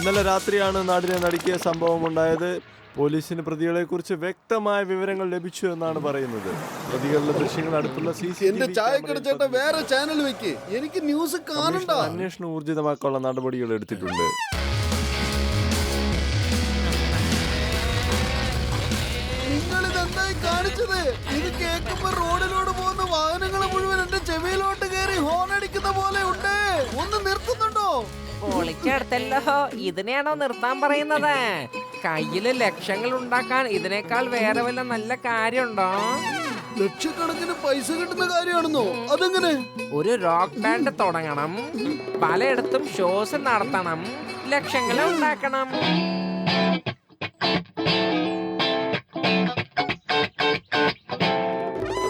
ഇന്നലെ രാത്രിയാണ് നാടിനെ നടുക്കിയ സംഭവം ഉണ്ടായത്. പോലീസിന് പ്രതികളെ കുറിച്ച് വ്യക്തമായ വിവരങ്ങൾ ലഭിച്ചു എന്നാണ് പറയുന്നത്. പ്രതികളുടെ ദൃശ്യങ്ങൾ അടുത്തുള്ള എന്റെ ചായക്കട ചേട്ടൻ വേറെ ചാനൽ വെക്ക്, എനിക്ക് ന്യൂസ് കാണണ്ട. അന്വേഷണം ഊർജിതമാക്കാനുള്ള നടപടികൾ എടുത്തിട്ടുണ്ട്. നിങ്ങൾ ഇതെന്തായി കാണിച്ചത്? ഇത് കേൾക്കുമ്പോ റോഡിലൂടെ പോകുന്ന വാഹനങ്ങൾ മുഴുവൻ എന്റെ ചെവിയിലോട്ട് കയറി ഹോൺ അടിക്കുന്ന പോലെ ഉണ്ട്. ഒന്ന് നിർത്തുന്നുണ്ടോ? പൊളിച്ചെടുത്തല്ലോ. ഇതിനെയാണോ നിർത്താൻ പറയുന്നത്? കയ്യില് ലക്ഷങ്ങൾ ഉണ്ടാക്കാൻ ഇതിനേക്കാൾ വേറെ വല്ല നല്ല കാര്യമുണ്ടോ? ലക്ഷക്കണക്കിന് പൈസ കിട്ടുന്ന കാര്യമാണെന്നോ? അതെങ്ങനെ? ഒരു റോക്ക് ബാൻഡ് തുടങ്ങണം, പലയിടത്തും ഷോസ് നടത്തണം, ലക്ഷങ്ങൾ ഉണ്ടാക്കണം.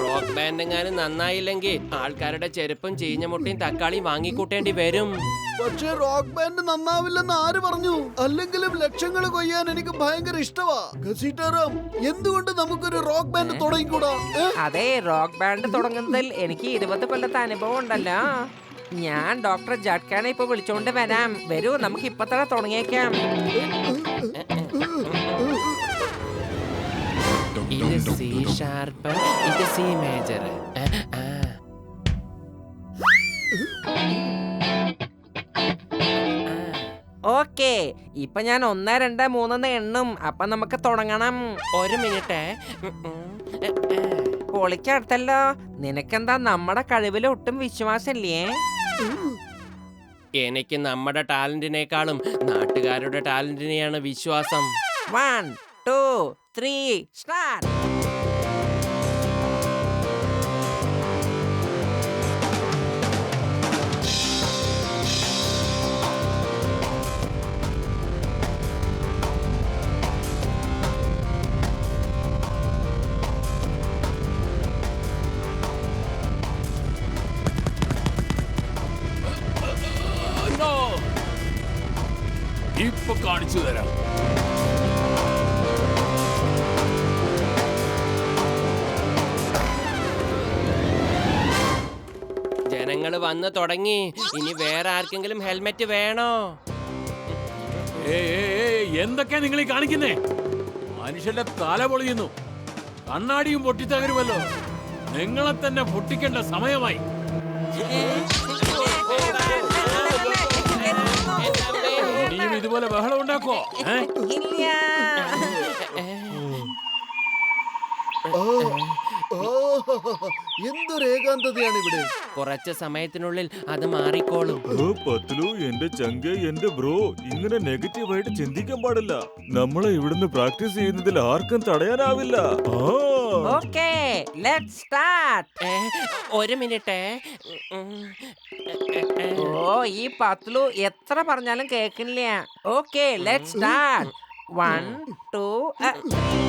റോക്ക് ബാൻഡെങ്ങാനും നന്നായില്ലെങ്കിൽ ആൾക്കാരുടെ ചെരുപ്പും ചീഞ്ഞമുട്ടിയും തക്കാളിയും വാങ്ങിക്കൂട്ടേണ്ടി വരും. പക്ഷെ റോക്ക് ബാൻഡ് നന്നാവില്ലെന്ന് ആര് പറഞ്ഞു? അല്ലെങ്കിലും ലക്ഷങ്ങൾ കൊയ്യാൻ എനിക്ക് ഭയങ്കര ഇഷ്ടമാ. ഗസീറ്റാറാം, എന്തുകൊണ്ട് നമുക്കൊരു റോക്ക് ബാൻഡ് തുടങ്ങിക്കൂടാ? അതെ, റോക്ക് ബാൻഡ് തുടങ്ങുന്നതിൽ എനിക്ക് 20 കൊല്ലത്തെ അനുഭവം ഉണ്ടല്ലോ. ഞാൻ ഡോക്ടർ ജഡ്കാനെ ഇപ്പൊ വിളിച്ചോണ്ട് വരാം. വരൂ, നമുക്ക് ഇപ്പൊ തന്നെ തുടങ്ങിയേക്കാം. ഇത് സി ഷാർപ്പ്, ഇത് സി മേജർ. ഓക്കെ, ഇപ്പൊ ഞാൻ 1 2 3 എണ്ണും. അപ്പൊ നമുക്ക് തുടങ്ങണം. ഒരു മിനിറ്റ്. പൊളിച്ചടുത്തല്ലോ. നിനക്കെന്താ നമ്മുടെ കഴിവിൽ ഒട്ടും വിശ്വാസമില്ലേ? എനിക്ക് നമ്മുടെ ടാലന്റിനേക്കാളും നാട്ടുകാരുടെ ടാലന്റിനെയാണ് വിശ്വാസം. 1 2 3 സ്റ്റാർട്ട്. ഇപ്പൊ കാണിച്ചു തരാം. ജനങ്ങൾ വന്ന് തുടങ്ങി. ഇനി വേറെ ആർക്കെങ്കിലും ഹെൽമെറ്റ് വേണോ? എന്തൊക്കെയാ നിങ്ങൾ ഈ കാണിക്കുന്നേ? മനുഷ്യന്റെ തല പൊളിയുന്നു, കണ്ണാടിയും പൊട്ടിത്തകരുമല്ലോ. നിങ്ങളെ തന്നെ പൊട്ടിക്കേണ്ട സമയമായി. ഇനിയും ഇതുപോലെ ബഹളം ഉണ്ടാക്കോ? എന്തൊരു ഏകാന്തതയാണ് ഇവിടെ. കുറച്ച് സമയത്തിനുള്ളിൽ അത് മാറിക്കോളും. പത്ലു, എന്റെ ചങ്ക, എന്റെ ബ്രോ, ഇങ്ങനെ നെഗറ്റീവായിട്ട് ചിന്തിക്കാൻ പാടില്ല. നമ്മളെ ഇവിടുന്ന് പ്രാക്ടീസ് ചെയ്യുന്നതിൽ ആർക്കും തടയാനാവില്ല. Okay, let's start. ഒരു മിനിറ്റ്. ഓ, ഈ പത്ലു എത്ര പറഞ്ഞാലും കേൾക്കില്ല. Okay, let's start. 1 2 3.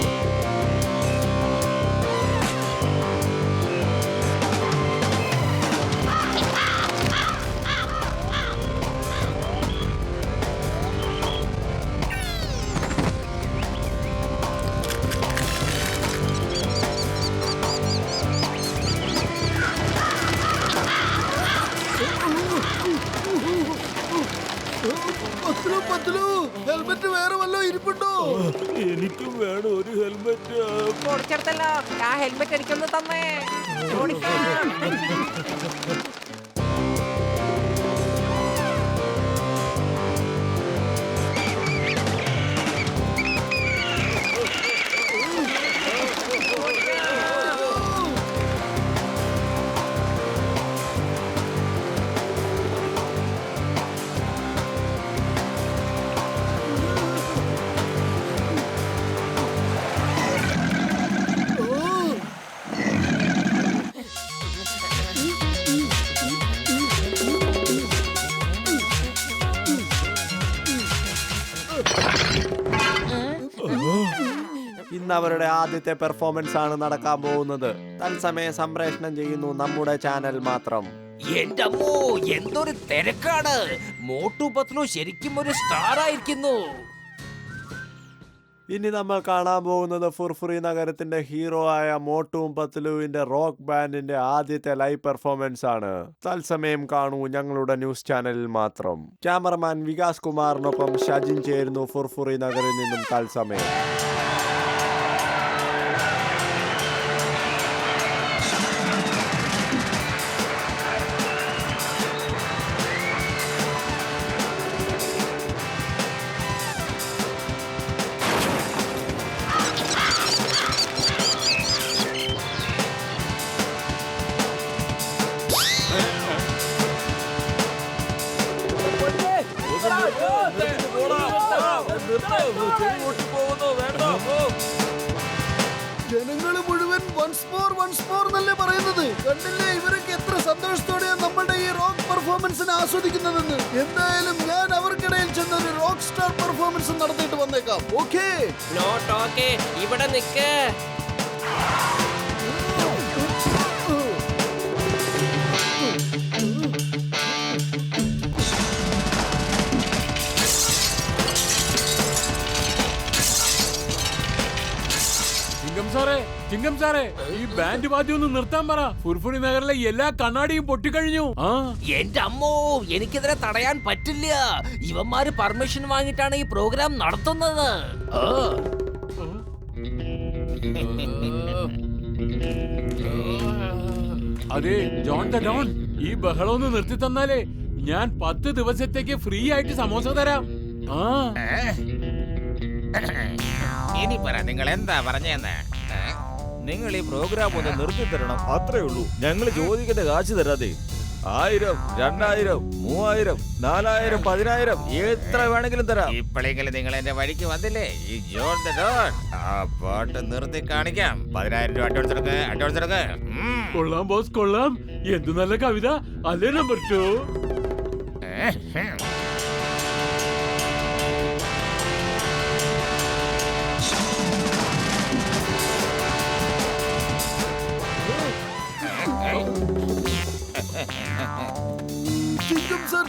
ഹെൽമെറ്റ് വേറെ വല്ലോ ഇരിപ്പുണ്ടോ? എനിക്കും വേണം ഒരു ഹെൽമെറ്റ്. കൊടുച്ചെടുത്തല്ലോ. ആ ഹെൽമെറ്റ് അടിക്കുന്നു തന്നെ. ഓടിക്കാം. ഇന്ന് അവരുടെ ആദ്യത്തെ പെർഫോമൻസ് ആണ് നടക്കാൻ പോകുന്നത്. തത്സമയം സംപ്രേഷണം ചെയ്യുന്നു നമ്മുടെ ചാനൽ മാത്രം. എന്റെ അമ്മോ, എന്തൊരു തിരക്കാണ്! മോട്ടു പത്ലു ശരിക്കും ഒരു സ്റ്റാർ ആയിരിക്കുന്നു. ഇനി നമ്മൾ കാണാൻ പോകുന്നത് ഫുർഫുറി നഗരത്തിന്റെ ഹീറോ ആയ മോട്ടുവും പത്ലുവിന്റെ റോക്ക് ബാൻഡിന്റെ ആദ്യത്തെ ലൈവ് പെർഫോമൻസ് ആണ്. തത്സമയം കാണൂ ഞങ്ങളുടെ ന്യൂസ് ചാനലിൽ മാത്രം. ക്യാമറമാൻ വികാസ് കുമാറിനൊപ്പം ഷജിൻ ചേരുന്നു ഫുർഫുറി നഗറിൽ നിന്നും തത്സമയം. ജനങ്ങൾ മുഴുവൻ വൺസ് മോർ എന്നല്ലേ പറയുന്നത്. കണ്ടില്ലേ ഇവരൊക്കെ എത്ര സന്തോഷത്തോടെയാണ് നമ്മുടെ ഈ റോക്ക് പെർഫോമൻസിനെ ആസ്വദിക്കുന്നതെന്ന്. എന്തായാലും ഞാൻ അവർക്കിടയിൽ ചെന്ന് ഒരു റോക്ക് സ്റ്റാർ പെർഫോമൻസ് നടത്തിയിട്ട് വന്നേക്കാം. ഓക്കേ, നോട്ട് ഓക്കേ, ഇവിടെ നിക്ക്. ചിങ്കം സാറേ, ഈ ബാൻഡ് വാദ്യം ഒന്ന് നിർത്താൻ പറ. ഫുർഫുറി നഗറിലെ എല്ലാ കണ്ണാടിയും പൊട്ടിക്കഴിഞ്ഞു. എന്റെ അമ്മോ, എനിക്കിതിനെ തടയാൻ പറ്റില്ല. ഇവന്മാര് പെർമിഷൻ വാങ്ങിയിട്ടാണ് ഈ പ്രോഗ്രാം നടത്തുന്നത്. അതെ ജോൺ ദ ഡോൺ, ഈ ബഹളം ഒന്ന് നിർത്തി തന്നാലേ ഞാൻ 10 ദിവസത്തേക്ക് ഫ്രീ ആയിട്ട് സമോസ തരാം. ഇനി പറ, നിങ്ങൾ എന്താ പറഞ്ഞെന്ന്? നിങ്ങൾ ഈ പ്രോഗ്രാം ഒന്ന് നിർത്തി തരണം, അത്രേ ഉള്ളൂ. ഞങ്ങൾ ചോദിക്കുന്ന കാശ് തരാതെ 1000, 2000, 3000, 4000, 10000 എത്ര വേണമെങ്കിലും തരാം. ഇപ്പോഴെങ്കിലും നിങ്ങൾ എന്റെ വഴിക്ക് വന്നില്ലേ? ഈ ജോൺ ദ ഡോൺ ആ പാട്ട് നിർത്തി കാണിക്കാം. 10000 രൂപ അഡ്വാൻസ് എടുക്ക്. കൊള്ളാം ബോസ്, കൊള്ളാം. എന്ത് നല്ല കവിത അല്ലേ നമ്പർ 2.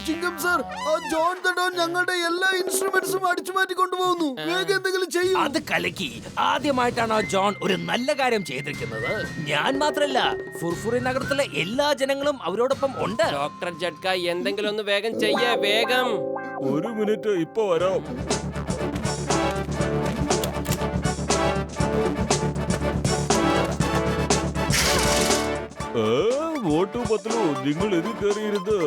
ചിങ്കം സാർ, ആ ജോൺ ദ ഡോൺ ഞങ്ങളുടെ എല്ലാ ഇൻസ്ട്രുമെന്റ്സും അടിച്ചു മാറ്റി കൊണ്ടുപോകുന്നു. വേഗം എന്തെങ്കിലും ചെയ്യൂ. അത് കലക്കി. ആദ്യമായിട്ടാണ് ആ ജോൺ ഒരു നല്ല കാര്യം ചെയ്തിരിക്കുന്നത്. ഞാൻ മാത്രല്ല, ഫുർഫുറി നഗരത്തിലെ എല്ലാ ജനങ്ങളും അവരോടൊപ്പം ഉണ്ട്. ഡോക്ടർ ജഡ്ക, എന്തെങ്കിലും ഒന്ന് വേഗം ചെയ്യേ, വേഗം. 1 മിനിറ്റ്, ഇപ്പൊ വരാം. വോട്ടു പത്ലു, നിങ്ങൾ ഇത് കയറിയിരുന്ന്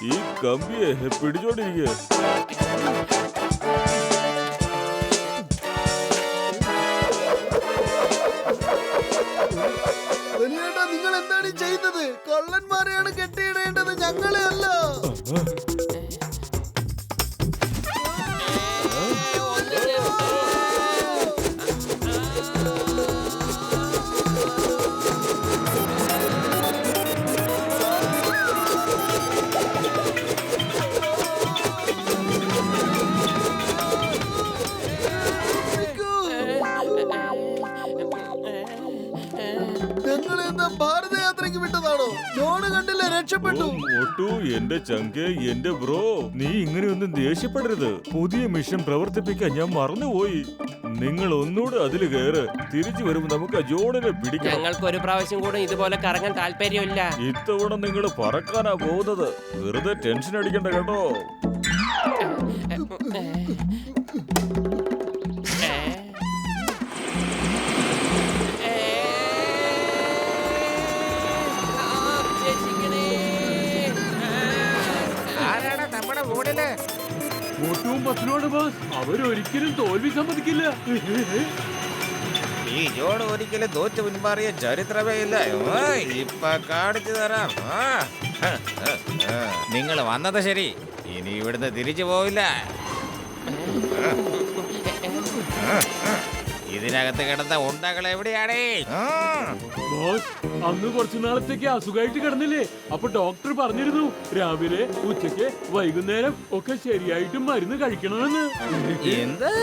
ഈ കമ്പിയെ പിടിച്ചോണ്ടിരിക്കുക. നിങ്ങൾ എന്താണ് ചെയ്യുന്നത്? കള്ളന്മാരെയാണ് കെട്ടിയിടേണ്ടത്, ഞങ്ങളെ അല്ല. ഭാരതയാത്രയ്ക്ക് വിട്ടതാണോ? ജോണ് കണ്ടില്ല, രക്ഷപ്പെട്ടു. എന്റെ ചങ്കെ, എന്റെ ബ്രോ, നീ ഇങ്ങനെയൊന്നും ദേഷ്യപ്പെടരുത്. പുതിയ മിഷൻ പ്രവർത്തിപ്പിക്കാൻ ഞാൻ മറന്നുപോയി. നിങ്ങൾ ഒന്നുകൂടെ അതില് കയറ്. തിരിച്ചു വരുമ്പോ നമുക്ക് ജോണിനെ പിടിക്കാം. ഞങ്ങൾക്ക് ഒരു പ്രാവശ്യം കൂടെ ഇതുപോലെ കറങ്ങാൻ താല്പര്യമില്ല. ഇത്തവണ നിങ്ങൾ പറക്കാനാ പോകുന്നത്. വെറുതെ ടെൻഷൻ അടിക്കണ്ട കേട്ടോ. വോട്ടും പത്ലുമാണ് ബോസ്. അവരൊരിക്കലും തോൽവി സമ്മതിക്കില്ല. ഈ ജോൺ ഒരിക്കലും തോറ്റു പിന്മാറിയ ചരിത്രമേ ഇല്ല. ഇപ്പൊ കാണിച്ചു തരാം. നിങ്ങൾ വന്നത് ശരി, ഇനി ഇവിടുന്ന് തിരിച്ചു പോവില്ല. ഇതിനകത്ത് കിടന്ന ഉണ്ടകൾ എവിടെയാണേ? ബോസ്, അന്ന് കുറച്ചു നാളത്തേക്ക് അസുഖമായിട്ട് കിടന്നില്ലേ? അപ്പൊ ഡോക്ടർ പറഞ്ഞിരുന്നു രാവിലെ, ഉച്ചയ്ക്ക്, വൈകുന്നേരം ഒക്കെ ശരിയായിട്ട് മരുന്ന് കഴിക്കണമെന്ന്. എന്താ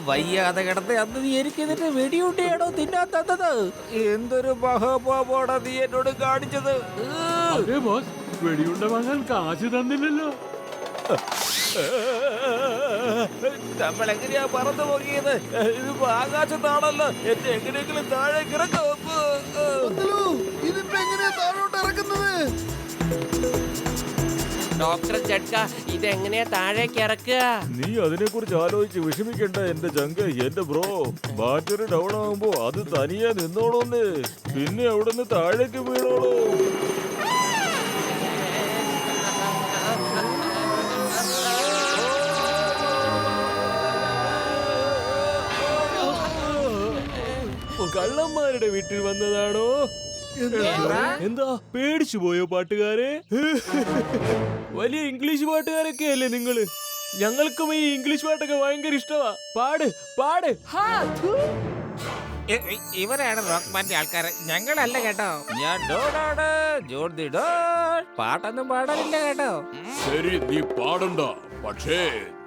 വയ്യാതെ കിടന്ന് അന്ന് നീ എനിക്കെതിരെ വെടിയുണ്ടയാണോ തിന്നാൻ തന്നത്? എന്തൊരു മഹാപാപാടാ നീ എന്നോട് കാണിച്ചത്. അതെ ബോസ്, വെടിയുണ്ട വാങ്ങാൻ കാശ് തന്നില്ലല്ലോ. നമ്മൾ എങ്ങനെയാ പറന്നു പോകിയത്? ഇതിപ്പോ ആകാശത്താണല്ലോ. എന്നെ എങ്ങനെയെങ്കിലും താഴേക്ക് ഇറക്കാം. പത്ലു, ഇതിപ്പോ എങ്ങനെയാ താഴോട്ട് ഇറക്കുന്നത്? ഡോക്ടർ ജഡ്ക ഇതെങ്ങനെയാ താഴേക്ക് ഇറക്കുക? നീ അതിനെ കുറിച്ച് ആലോചിച്ച് വിഷമിക്കണ്ട എന്റെ ജങ്ക്, എന്റെ ബ്രോ. ബാറ്ററി ഡൗൺ ആകുമ്പോ അത് തനിയെ നിന്നോളൂന്ന്, പിന്നെ അവിടുന്ന് താഴേക്ക് വീണോളൂ. കള്ളന്മാരുടെ വീട്ടിൽ വന്നതാണോ? എന്താ പേടിച്ചു പോയോ പാട്ടുകാരെ? വലിയ ഇംഗ്ലീഷ് പാട്ടുകാരൊക്കെ അല്ലേ നിങ്ങള്? ഞങ്ങൾക്കും ഈ ഇംഗ്ലീഷ് പാട്ടൊക്കെ ഭയങ്കര ഇഷ്ടമാ. പാട് പാട്. ഇവരാണ് റോക്ക് ബാൻഡ് ആൾക്കാര്, ഞങ്ങളല്ല കേട്ടോ. ഞാൻ ഡോഡാണ് ജോർദി ഡോഡ്. പാട്ടൊന്നും പാടാനില്ല കേട്ടോ. ശരി, നീ പാടണ്ട, പക്ഷേ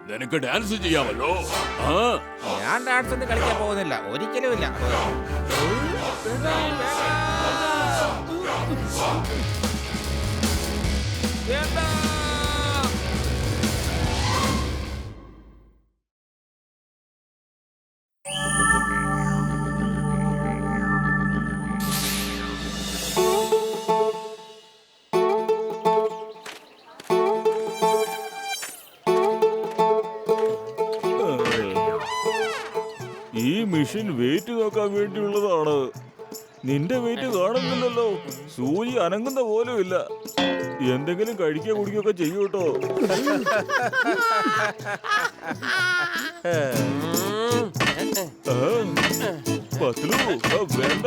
നിനക്ക് ഡാൻസ് ചെയ്യാമല്ലോ. ഞാൻ ഡാൻസ് ഒന്നും കളിക്കാൻ പോകുന്നില്ല, ഒരിക്കലും ഇല്ല. ഈ മെഷീൻ വെയിറ്റ് നോക്കാൻ വേണ്ടിയുള്ളതാണ്. നിന്റെ വെയിറ്റ് കാണുന്നില്ലല്ലോ. സൂചി അനങ്ങുന്ന പോലും ഇല്ല. എന്തെങ്കിലും കഴിക്കുക കുടിക്കുകയൊക്കെ ചെയ്യൂട്ടോ. പത്ലു, വേണ്ട.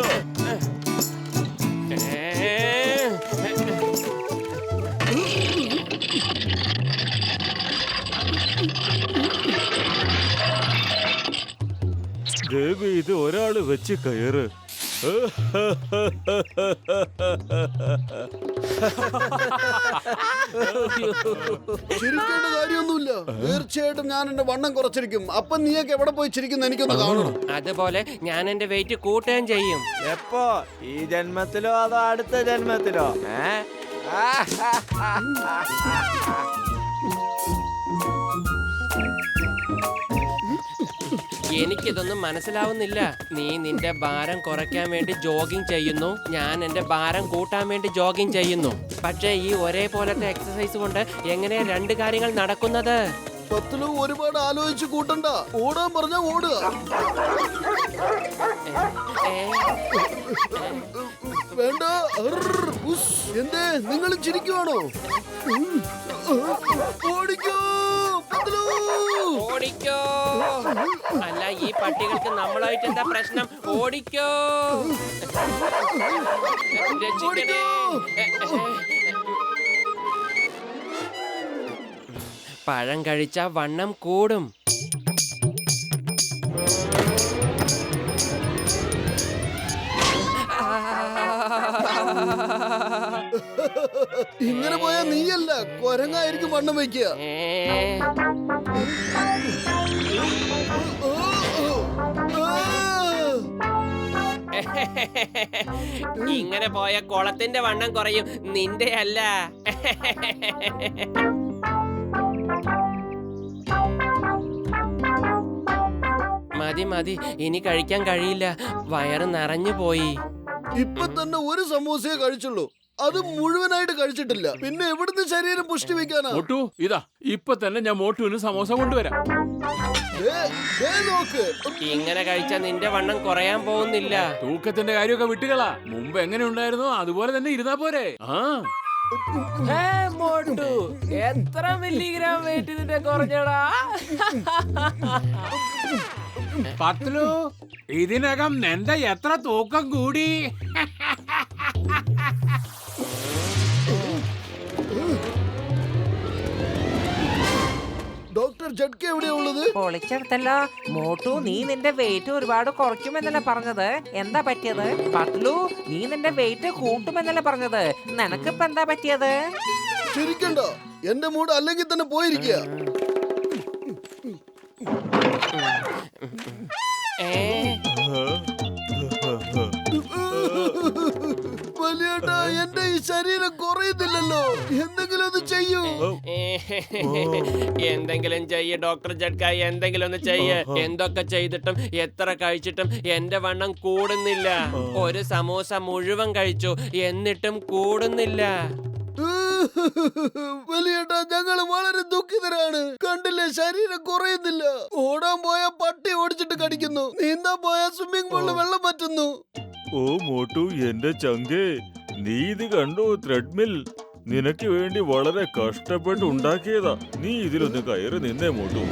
ദേവി, ഇത് ഒരാള് വെച്ച് കയറ്. ചിരിക്കേണ്ട കാര്യമൊന്നുമില്ല. തീർച്ചയായിട്ടും ഞാൻ എന്റെ വണ്ണം കുറച്ചിരിക്കും. അപ്പൊ നീയൊക്കെ എവിടെ പോയി ചിരിക്കുന്ന എനിക്കൊന്ന് കാണണം. അതുപോലെ ഞാൻ എന്റെ വെയിറ്റ് കൂട്ടുകയും ചെയ്യും. എപ്പോ? ഈ ജന്മത്തിലോ അതോ അടുത്ത ജന്മത്തിലോ? എനിക്കിതൊന്നും മനസ്സിലാവുന്നില്ല. നീ നിന്റെ ഭാരം കുറയ്ക്കാൻ വേണ്ടി ജോഗിങ് ചെയ്യുന്നു, ഞാൻ എന്റെ ഭാരം കൂട്ടാൻ വേണ്ടി ജോഗിങ് ചെയ്യുന്നു. പക്ഷേ ഈ ഒരേപോലത്തെ എക്സസൈസ് കൊണ്ട് എങ്ങനെ രണ്ട് കാര്യങ്ങൾ നടക്കുന്നത്? പത്ലു, ഒരുപാട് ആലോചിച്ച് കൂട്ടണ്ട. ഓടാൻ പറഞ്ഞാ ഓടുക. വേണ്ട. എന്തേ നിങ്ങൾ ചിരിക്കുവാണോ? ഓടിക്കോ പത്ലു. ഓടിക്കോ. അല്ല, ഈ പട്ടികൾക്ക് നമ്മളായിട്ട് എന്താ പ്രശ്നം? ഓടിക്കോ. രക്ഷിക്കണേ. പഴം കഴിച്ച വണ്ണം കൂടും. ഇങ്ങനെ പോയാ നീയല്ല കൊരങ്ങായിരിക്കും വണ്ണം വയ്ക്കുക. ഇങ്ങനെ പോയ കുളത്തിന്റെ വണ്ണം കുറയും, നിന്റെ അല്ല. മതി മതി, ഇനി കഴിക്കാൻ കഴിയില്ല. വയറ് നിറഞ്ഞു പോയി. ഇപ്പൊ തന്നെ ഒരു സമൂസയെ കഴിച്ചുള്ളൂ. അത് മുഴുവനായിട്ട് കഴിച്ചിട്ടില്ല. പിന്നെ എവിടുന്ന് ശരീരം പുഷ്ടി വെക്കാനാ? മോട്ടു, ഇതാ ഇപ്പൊ തന്നെ ഞാൻ മോട്ടുവിന് സമോസ കൊണ്ടുവരാം. നോക്ക്, ഇങ്ങനെ കഴിച്ചാൽ നിന്റെ വണ്ണം കുറയാൻ പോകുന്നില്ല. തൂക്കത്തിന്റെ കാര്യമൊക്കെ വിട്ടുകളാ. മുമ്പ് എങ്ങനെ ഉണ്ടായിരുന്നോ അതുപോലെ തന്നെ ഇരുന്നാ പോരെ. മോട്ടു, എത്ര മില്ലിഗ്രാം വെയിറ്റ് നിന്റെ കുറഞ്ഞടാ? പത്ലു, ഇതിനകം നിന്റെ എത്ര തൂക്കം കൂടി? ഡോക്ടർ ജഡ്ക എവിടെയാ ഉള്ളത്? പൊളിച്ചെടുത്തല്ലോ. മോട്ടു, നീ നിന്റെ വെയിറ്റ് ഒരുപാട് കുറയ്ക്കുമെന്നല്ലേ പറഞ്ഞത്? എന്താ പറ്റിയത്? പത്ലു, നീ നിന്റെ വെയിറ്റ് കൂട്ടുമെന്നല്ലേ പറഞ്ഞത്? നിനക്കിപ്പോ എന്താ പറ്റിയത്? ചിരിക്കണ്ട. എന്റെ മൂഡ് അല്ലെങ്കിൽ തന്നെ പോയിരിക്കുക. വലിയേട്ട, വലിയേട്ടാ, എന്റെ ഈ ശരീരം കുറയുന്നില്ലല്ലോ. എന്തെങ്കിലും ഒന്ന് ചെയ്യൂ. എന്തെങ്കിലും ചെയ്യ് ഡോക്ടർ ജഡ്കായി, എന്തെങ്കിലും ഒന്ന് ചെയ്യ്. എന്തൊക്കെ ചെയ്തിട്ടും എത്ര കഴിച്ചിട്ടും എന്റെ വണ്ണം കൂടുന്നില്ല. ഒരു സമോസ മുഴുവൻ കഴിച്ചു, എന്നിട്ടും കൂടുന്നില്ല. വലിയേട്ടാ, ഞങ്ങൾ വളരെ ദുഃഖിതരാണ്. കണ്ടില്ലേ, ശരീരം കുറയുന്നില്ല. ഓടാൻ പോയ പട്ടി ഓടിച്ചിട്ട് കടിക്കുന്നു, നീന്താൻ പോയ സ്വിമ്മിംഗ് പൂളിൽ വെള്ളം പറ്റുന്നു. ഓ മോട്ടു, എന്റെ ചങ്കേ, നീ ഇത് കണ്ടോ? ത്രെഡ്മിൽ നിനക്ക് വേണ്ടി വളരെ കഷ്ടപ്പെട്ട് ഉണ്ടാക്കിയതാ. നീ ഇതിലൊന്ന് കയറി നിന്നേ മോട്ടു.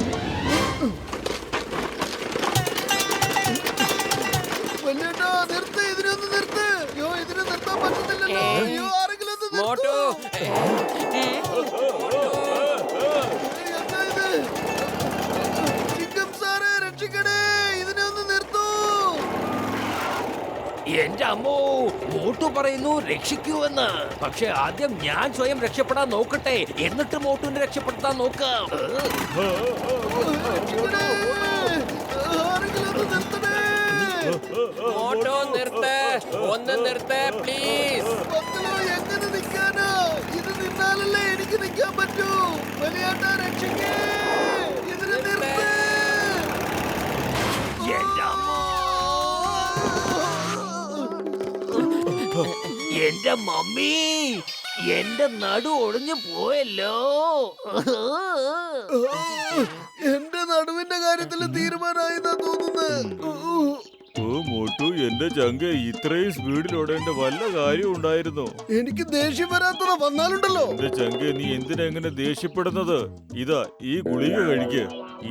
വലിയേട്ടാ, നിർത്ത്, ഇതിനൊന്ന് നിർത്ത്. അയ്യോ, ഇതിന് നിർത്താൻ പറ്റുന്നില്ലല്ലോ. അയ്യോ, ആരെങ്കിലും ഒന്ന് നിർത്ത്. മോട്ടു എന്താ ഇത്? ചിങ്കം സാറേ, രക്ഷിക്കണേ, ഇതിനെ ഒന്ന് നിർത്തൂ. എന്റെ അമ്മോ, മോട്ടു പറയുന്നു രക്ഷിക്കൂ എന്ന്. പക്ഷെ ആദ്യം ഞാൻ സ്വയം രക്ഷപ്പെടാൻ നോക്കട്ടെ, എന്നിട്ട് മോട്ടുവിനെ രക്ഷപ്പെടുത്താൻ നോക്കാം. രക്ഷിക്കണേ, ആരെങ്കിലും ഒന്ന് നിർത്തണേ. മോട്ടു നിർത്ത്, ഒന്ന് നിർത്ത് പ്ലീസ്. പത്തലോ, എങ്ങനെ നിൽക്കാനാ? ഇത് നിന്നാലല്ലേ എനിക്ക് നിൽക്കാൻ പറ്റൂ. വലിയേട്ടാ, രക്ഷിക്കേ, ഇതിനെ നിർത്ത്. എന്റെ അമ്മോ, എന്റെ മമ്മി, എന്റെ നടു ഒടിഞ്ഞു പോയല്ലോ. എന്റെ നടുവിന്റെ കാര്യത്തിൽ തീരുമാനമായിന്നാ തോന്നുന്നത്. ഓ മോട്ടു, എന്റെ ചങ്കേ, ഇത്രയും സ്പീഡിൽ ഓടേണ്ട വല്ല കാര്യം ഉണ്ടായിരുന്നോ? എനിക്ക് ദേഷ്യം വരാത്തത് വന്നാലുണ്ടല്ലോ. എന്റെ ചങ്കേ, നീ എന്തിനാ എങ്ങനെ ദേഷ്യപ്പെടുന്നത്? ഇതാ, ഈ ഗുളിക കഴിക്ക്.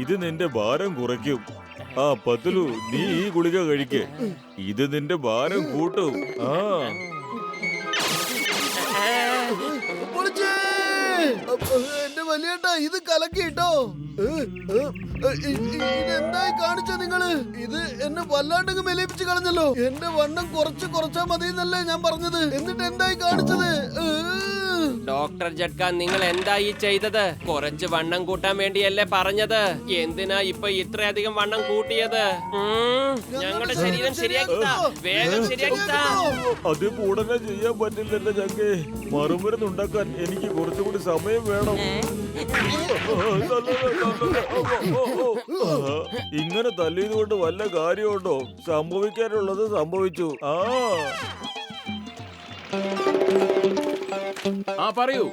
ഇത് നിന്റെ ഭാരം കുറയ്ക്കും. ആ പത്തുലു, നീ ഈ ഗുളിക കഴിക്ക്. ഇത് നിന്റെ ഭാരം കൂട്ടും. ആ പൊളിച്ചേ. എന്റെ വലിയേട്ടാ, ഇത് കലക്കിട്ടോ. ഇതെന്തായി കാണിച്ച നിങ്ങള്? ഇത് എന്നെ വല്ലാണ്ടങ്ങ് മെലിപ്പിച്ച് കളഞ്ഞല്ലോ. എന്റെ വണ്ണം കുറച്ചാ മതി എന്നല്ലേ ഞാൻ പറഞ്ഞത്. എന്നിട്ട് എന്തായി കാണിച്ചത്? ഡോക്ടർ ജഡ്ക, നിങ്ങൾ എന്താ ഈ ചെയ്തത്? കുറച്ച് വണ്ണം കൂട്ടാൻ വേണ്ടിയല്ലേ പറഞ്ഞത്? എന്തിനാ ഇപ്പൊ ഇത്രയധികം വണ്ണം കൂട്ടിയത്? ഞങ്ങളുടെ ശരീരം ശരിയാക്കിത്താ, വേഗം ശരിയാക്കിത്താ. അത് ഉടനെ ചെയ്യാൻ പറ്റില്ല എന്റെ ചങ്കേ. മറുമരുന്ന് ഉണ്ടാക്കാൻ എനിക്ക് കുറച്ചുകൂടി സമയം വേണം. ഇങ്ങനെ തല്ലിയത് കൊണ്ട് വല്ല കാര്യമുണ്ടോ? സംഭവിക്കാനുള്ളത് സംഭവിച്ചു. പറയൂ,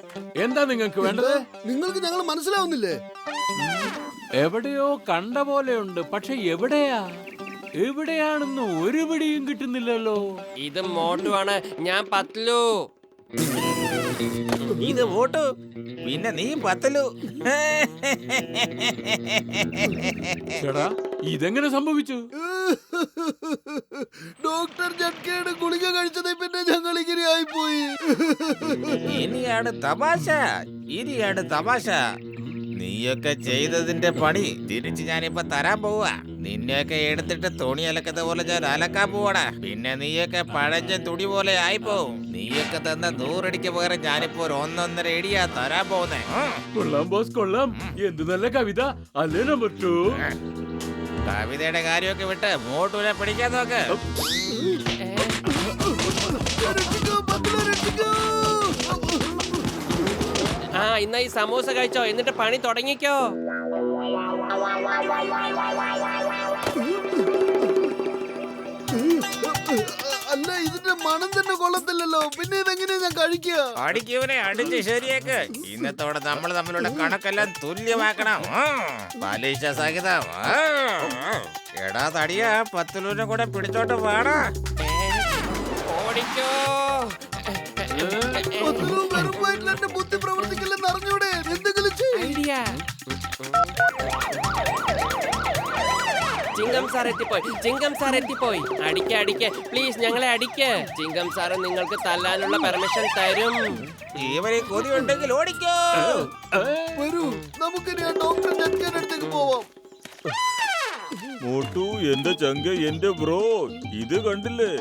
എന്താ നിങ്ങൾക്ക് വേണ്ടത്? നിങ്ങൾക്ക് ഞങ്ങൾ മനസ്സിലാവുന്നില്ലേ? എവിടെയോ കണ്ട പോലെയുണ്ട്, പക്ഷെ എവിടെയാണെന്ന് ഒരു പിടിയും കിട്ടുന്നില്ലല്ലോ. ഇത് മോട്ടുവാണ്, ഞാൻ പത്ലു. ഇത് മോട്ടു, പിന്നെ നീ പത്തലു. ചേടാ, ഇതെങ്ങനെ സംഭവിച്ചു? ഡോക്ടർ ജഡ്കയുടെ ഗുളിക കഴിച്ചതേ പിന്നെ ഞങ്ങൾ ഇങ്ങനെ ആയിപ്പോയി. ഇനിയാണ് തമാശ. നീയൊക്കെ ചെയ്തതിന്റെ പണി തിരിച്ച് ഞാനിപ്പോ തരാൻ പോവാ. നിന്നെയൊക്കെ എടുത്തിട്ട് തുണി അലക്കത്തെ പോലെ ഞാൻ അലക്കാൻ പോവാടാ. പിന്നെ നീയൊക്കെ പഴഞ്ച തുണി പോലെ ആയിപ്പോവും. നീയൊക്കെ തന്ന 100 അടിക്ക് പകരം ഞാനിപ്പോ ഒരു 1.5 അടിയാ തരാൻ പോകുന്നേ. കൊള്ളാം ബോസ്, കൊള്ളാം. എന്ത് നല്ല കവിത അല്ലേ നമ്പർ 2? കവിതയുടെ കാര്യമൊക്കെ വിട്ട് മോട്ടുവിനെ പിടിക്കാൻ നോക്ക്. രക്ഷിക്കൂ, പത്തലോ, രക്ഷിക്കൂ. ഇന്ന ഈ സമൂസ കഴിച്ചോ, എന്നിട്ട് പണി തുടങ്ങിക്കോ. അല്ല, ഇതിന്റെ മണം തന്നെ കൊള്ളത്തില്ലല്ലോ. പിന്നെ ഇതെങ്ങനെയാ ഞാൻ കഴിക്കുക? അടിക്കവനെ അടിച്ച് ശരിയാക്ക്. ഇന്നത്തോടെ നമ്മൾ തമ്മിലുള്ള കണക്കെല്ലാം തുല്യമാക്കണം. പലിശ സഹിതം. എടാ തടിയാ, പത്തുലൂരിനെ കൂടെ പിടിച്ചോട്ട് വേണ. ഓടിക്കോ. പത്തലോ, വെറും വയറ്റിൽ എന്റെ ബുദ്ധി പ്രവർത്തിക്കില്ലെന്ന് അറിഞ്ഞൂടെ? എന്തെങ്കിലും ചെയ്യ്. ഐഡിയ. ചിങ്കം സാർ എത്തിപ്പോയി. അടിക്ക പ്ലീസ്, ഞങ്ങളെ അടിക്ക്. ചിങ്കം സാറ് നിങ്ങൾക്ക് തല്ലാനുള്ള പെർമിഷൻ തരും. ഇവരെ കൊതിയുണ്ടെങ്കിൽ ഓടിക്കോ. വരൂ, നമുക്കിനി ആ ഡോക്ടർ ജഡ്കയുടെ അടുത്തേക്ക് പോവാം. മോട്ടു, എന്റെ ചങ്ക, എന്റെ ബ്രോ, ഇത് കണ്ടില്ലേ?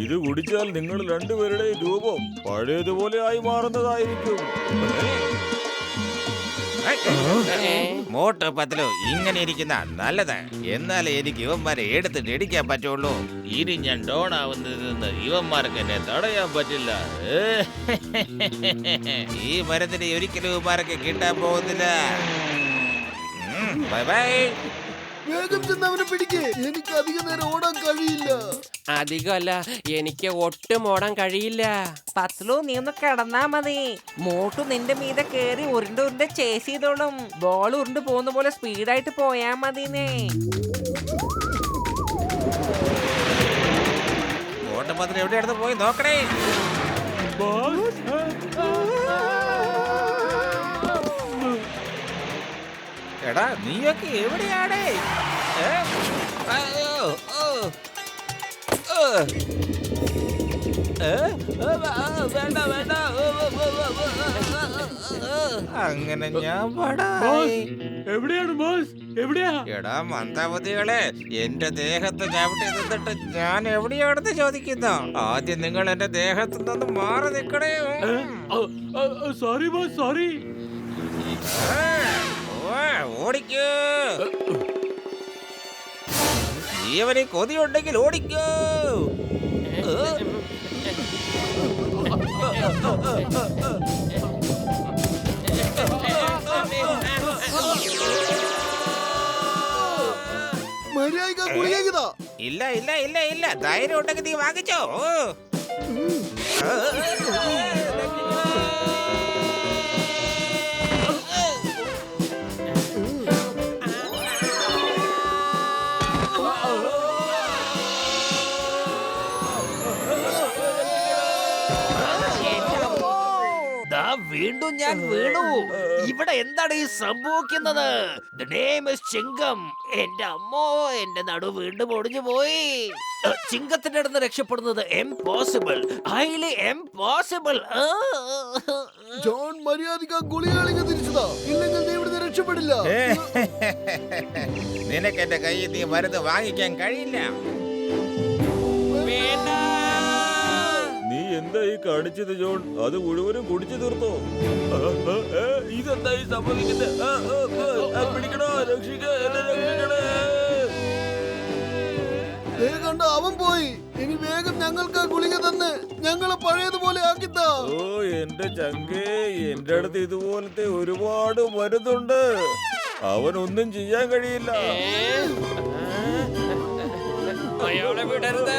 ഇത് കുടിച്ചാൽ നിങ്ങൾ രണ്ടുപേരുടെയും രൂപം പഴയതുപോലെ ആയി മാറുന്നതായിരിക്കും. മോട്ട് പത്തലു ഇങ്ങനെ ഇരിക്കുന്ന നല്ലത്. എന്നാലേ എനിക്ക് ഇവന്മാരെ എടുത്തിട്ട് ഇടിക്കാൻ പറ്റുള്ളൂ. ഇനി ഞാൻ ഡോൺ ആവുന്നതിൽ നിന്ന് ഇവന്മാർക്ക് എന്നെ തടയാൻ പറ്റില്ല. ഈ മരത്തിന് ഒരിക്കലും ഇവന്മാർക്ക് കിട്ടാൻ പോകുന്നില്ല. Bye bye. വേഗം ചെന്ന് അവനെ പിടിക്കേ. എനിക്ക് അധിക നേരം ഓടാൻ കഴിയില്ല. അധികമല്ല, എനിക്ക് ഒട്ടും ഓടാൻ കഴിയില്ല. പത്ലു നീ ഒന്ന് കിടന്നാ മതി. മോട്ടു നിന്റെ മീതെ കേറി ഉരുണ്ട് ഉരുണ്ട് ചേസ് ചെയ്തോളും. ബോൾ ഉരുണ്ട് പോകുന്ന പോലെ സ്പീഡായിട്ട് പോയാ മതിന്നേ. മോട്ട് പത്തലു എവിടെയായിരുന്നു പോയി നോക്കണേ. എടാ നീയൊക്കെ എവിടെയാണ്? വേണ്ട വേണ്ട. അങ്ങനെ ഞാൻ എവിടെയാണ് ബോസ്? എവിടെയാ? എടാ മന്ദാവതികളെ, എന്റെ ദേഹത്ത് ചവിട്ടി നിന്നിട്ട് ഞാൻ എവിടെയാണെന്ന് ചോദിക്കുന്നു. ആദ്യം നിങ്ങൾ എന്റെ ദേഹത്ത് നിന്ന് മാറി നിൽക്കണേ. Sorry boss, sorry. ഓടിക്കൂ. ജീവന് കൊതിയുണ്ടെങ്കിൽ ഓടിക്കൂ. മര്യാദ ഗുളികതാ. ഇല്ല ഇല്ല ഇല്ല ഇല്ല, ധൈര്യം ഉണ്ടെങ്കിൽ നീ വാങ്ങിച്ചോ. വീണ്ടും ഞാൻ വീണു. ഇവിടെ എന്താണ് ഈ സംഭവിക്കുന്നത്? The name is ചിങ്കം. എന്റെ അമ്മോ, എന്റെ നടു വീണ്ടും ഒടിഞ്ഞു പോയി. ചിങ്കത്തിന്റെ അടുത്ത് രക്ഷപ്പെടുന്നത് എംപോസിബിൾ, ഹൈലി എംപോസിബിൾ. ജോൺ മര്യാദക്ക് ഗുളിക തിരിച്ചതാ. ഇല്ലെങ്കിൽ നീ ഇവിടുന്ന് രക്ഷപ്പെടില്ല. നിനക്ക് എന്റെ കയ്യിൽ നീ മരുന്ന് വാങ്ങിക്കാൻ കഴിയില്ല. നീ എന്തായി കാണിച്ചത് ജോൺ? അത് മുഴുവനും കുടിച്ചു തീർത്തോ? ഇതെന്തായി സംഭവിക്കുന്നത്? പിടിക്കണോ, രക്ഷിക്കണേ. കണ്ട അവൻ പോയി. ഇനി വേഗം ഞങ്ങൾക്ക് ഗുളിക തന്നെ ഞങ്ങളെ പഴയതുപോലെ ആക്കിത്താ. ഓ എന്റെ ചങ്കേ, എന്റെ അടുത്ത് ഇതുപോലത്തെ ഒരുപാട് മരുന്നുണ്ട്. അവനൊന്നും ചെയ്യാൻ കഴിയില്ല. അയാളെ വിടരുത്.